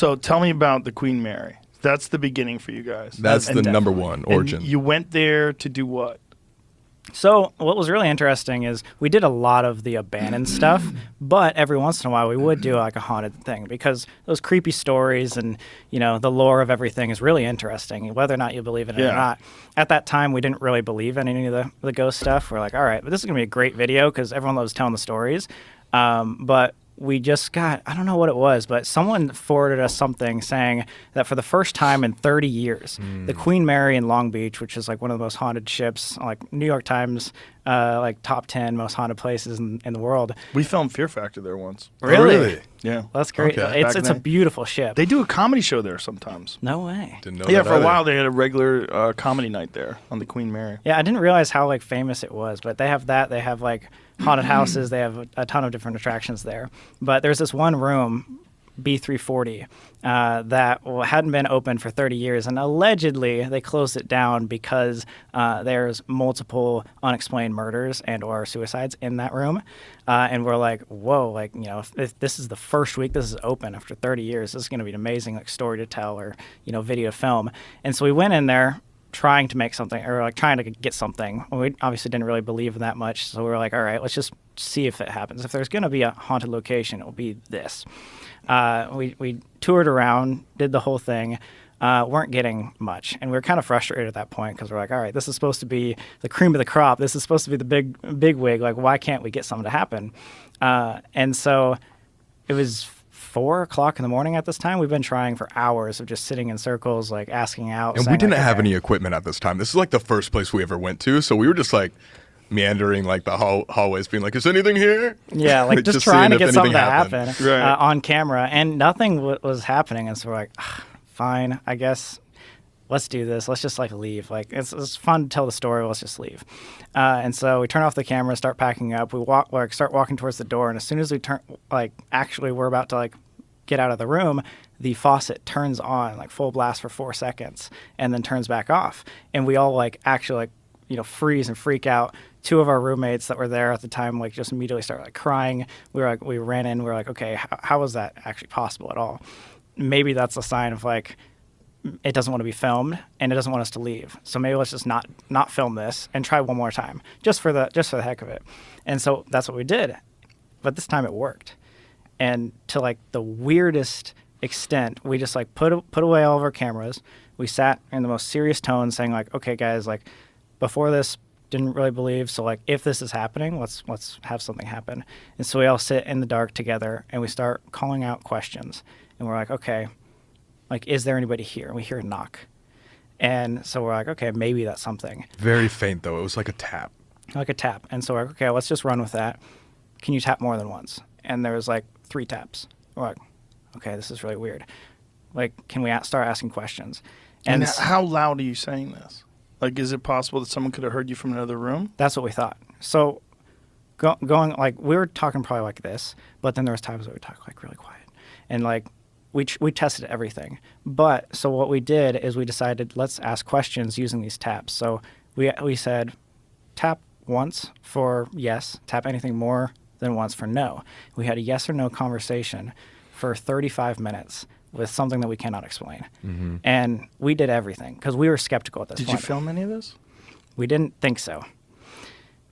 So tell me about the Queen Mary. That's the beginning for you guys. That's the number one origin. And you went there to do what? So what was really interesting is we did a lot of the abandoned stuff, but every once in a while we would do like a haunted thing because those creepy stories and, the lore of everything is really interesting, whether or not you believe in it or not. At that time, we didn't really believe in any of the ghost stuff. We're like, all right, but this is going to be a great video because everyone loves telling the stories. But we just got, I don't know what it was, but someone forwarded us something saying that for the first time in 30 years, the Queen Mary in Long Beach, which is like one of the most haunted ships, like New York Times, like top 10 most haunted places in the world. We filmed Fear Factor there once. Really? Yeah. That's great. Okay. It's a beautiful ship. They do a comedy show there sometimes. No way. Didn't know Yeah, that for a either. while they had a regular comedy night there on the Queen Mary. Yeah, I didn't realize how like famous it was, but they have that. They have like haunted houses. They have a ton of different attractions there. But there's this one room, B340, that hadn't been open for 30 years, and allegedly they closed it down because there's multiple unexplained murders and or suicides in that room. And we're like, whoa, like, if this is the first week this is open after 30 years, this is going to be an amazing like story to tell or, video to film. And so we went in there trying to make something or like trying to get something. We obviously didn't really believe in that much. So we were like, all right, let's just see if it happens. If there's going to be a haunted location, it'll be this. We toured around, did the whole thing, weren't getting much. And we were kind of frustrated at that point because we're like, all right, this is supposed to be the cream of the crop. This is supposed to be the big wig. Like, why can't we get something to happen? And so it was 4 o'clock in the morning at this time. We've been trying for hours of just sitting in circles, like asking out. And we didn't have any equipment at this time. This is like the first place we ever went to. So we were just like meandering like the hallways being like, is anything here? Yeah, like just trying to get something to happen on camera. And nothing was happening. And so we're like, fine, I guess let's do this. Let's just like leave. Like it's fun to tell the story. Let's just leave. And so we turn off the camera, start packing up. We start walking towards the door. And as soon as we we're about to like get out of the room, the faucet turns on like full blast for 4 seconds and then turns back off. And we all freeze and freak out. 2 of our roommates that were there at the time like just immediately started like crying. We ran in. We were like, okay, how was that actually possible at all? Maybe that's a sign of like it doesn't want to be filmed and it doesn't want us to leave. So maybe let's just not film this and try one more time just for the heck of it. And so that's what we did. But this time it worked. And to like the weirdest extent, we just like put away all of our cameras. We sat in the most serious tone saying like, okay guys, like before this didn't really believe. So like if this is happening, let's have something happen. And so we all sit in the dark together and we start calling out questions. And we're like, okay, like, is there anybody here? And we hear a knock. And so we're like, okay, maybe that's something. Very faint, though. It was like a tap. Like a tap. And so we're like, okay, let's just run with that. Can you tap more than once? And there was like 3 taps. We're like, okay, this is really weird. Like, can we start asking questions? And how loud are you saying this? Like, is it possible that someone could have heard you from another room? That's what we thought. So going, like, we were talking probably like this, but then there was times where we talk like really quiet. And like, we tested everything. But so what we did is we decided let's ask questions using these taps. So we said tap once for yes, tap anything more than once for no. We had a yes or no conversation for 35 minutes with something that we cannot explain. Mm-hmm. And we did everything because we were skeptical at this point. Did you film any of this? We didn't think so.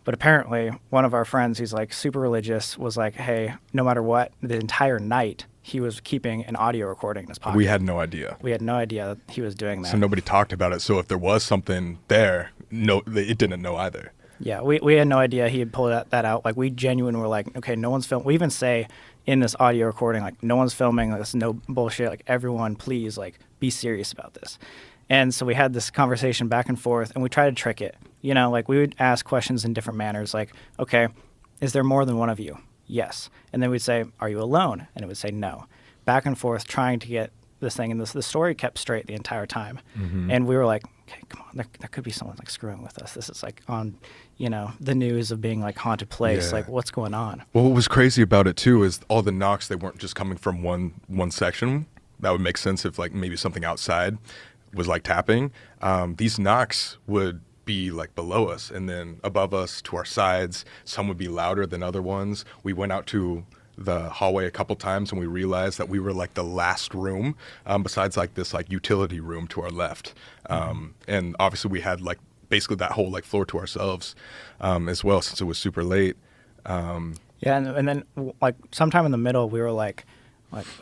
But apparently one of our friends who's like super religious was like, hey, no matter what, the entire night he was keeping an audio recording in his pocket. We had no idea. We had no idea that he was doing that. So nobody talked about it. So if there was something there, it didn't know either. Yeah, we had no idea he had pulled that out. Like, we genuinely were like, okay, no one's filming. We even say in this audio recording, like, no one's filming. Like, this is no bullshit. Like, everyone, please, like, be serious about this. And so we had this conversation back and forth, and we tried to trick it. Like, we would ask questions in different manners. Like, okay, is there more than one of you? Yes. And then we'd say, are you alone? And it would say no. Back and forth, trying to get this thing. And the story kept straight the entire time. Mm-hmm. And we were like, okay, come on, there could be someone like screwing with us. This is like on, the news of being like haunted place. Yeah. Like, what's going on? Well, what was crazy about it too is all the knocks, they weren't just coming from one section. That would make sense if like maybe something outside was like tapping. These knocks would be like below us and then above us to our sides. Some would be louder than other ones. We went out to the hallway a couple times, and we realized that we were like the last room, besides like this like utility room to our left. And obviously we had like basically that whole like floor to ourselves, as well, since it was super late. Yeah, and then like sometime in the middle, we were like,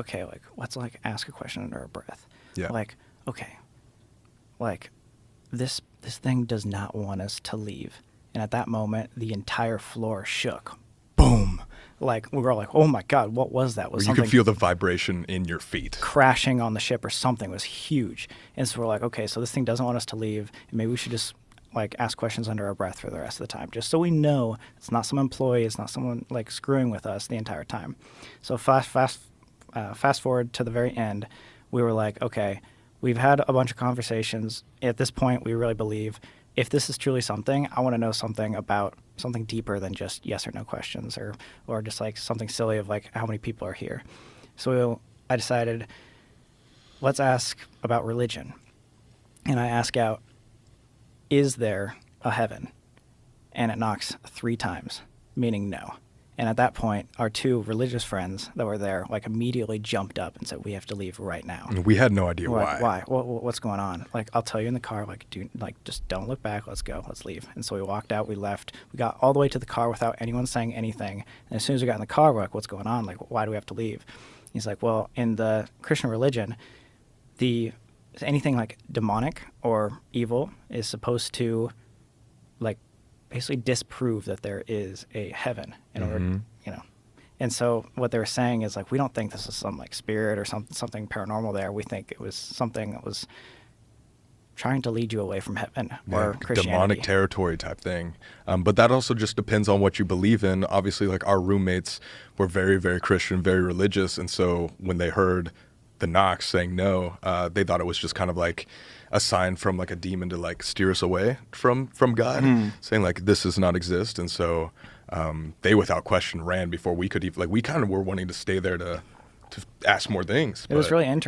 okay, like let's like ask a question under our breath. Yeah. Like, okay, like this thing does not want us to leave. And at that moment, the entire floor shook. Boom! Like we were all like, oh my God, what was that? Was You something could feel the vibration in your feet. crashing on the ship or something? Was huge. And so we're like, okay, so this thing doesn't want us to leave, and maybe we should just like ask questions under our breath for the rest of the time, just so we know it's not some employee, it's not someone like screwing with us the entire time. So fast forward to the very end, we were like, okay, we've had a bunch of conversations. At this point, we really believe if this is truly something, I want to know something about something deeper than just yes or no questions, or just like something silly of like how many people are here. So I decided, let's ask about religion. And I ask out, is there a heaven? And it knocks 3 times, meaning no. And at that point, our 2 religious friends that were there like immediately jumped up and said, we have to leave right now. We had no idea why. Why? What's going on? Like, I'll tell you in the car, like, just don't look back. Let's go. Let's leave. And so we walked out. We left. We got all the way to the car without anyone saying anything. And as soon as we got in the car, we're like, what's going on? Like, why do we have to leave? He's like, well, in the Christian religion, anything like demonic or evil is supposed to like basically disprove that there is a heaven in order, you know. And so what they were saying is like, we don't think this is some like spirit or something paranormal there. We think it was something that was trying to lead you away from heaven or Christianity. Demonic territory type thing. But that also just depends on what you believe in. Obviously, like our roommates were very, very Christian, very religious. And so when they heard the knocks saying no, they thought it was just kind of like a sign from like a demon to like steer us away from God, saying like this does not exist. And so they without question ran before we could even, like we kind of were wanting to stay there to ask more things. It was really interesting.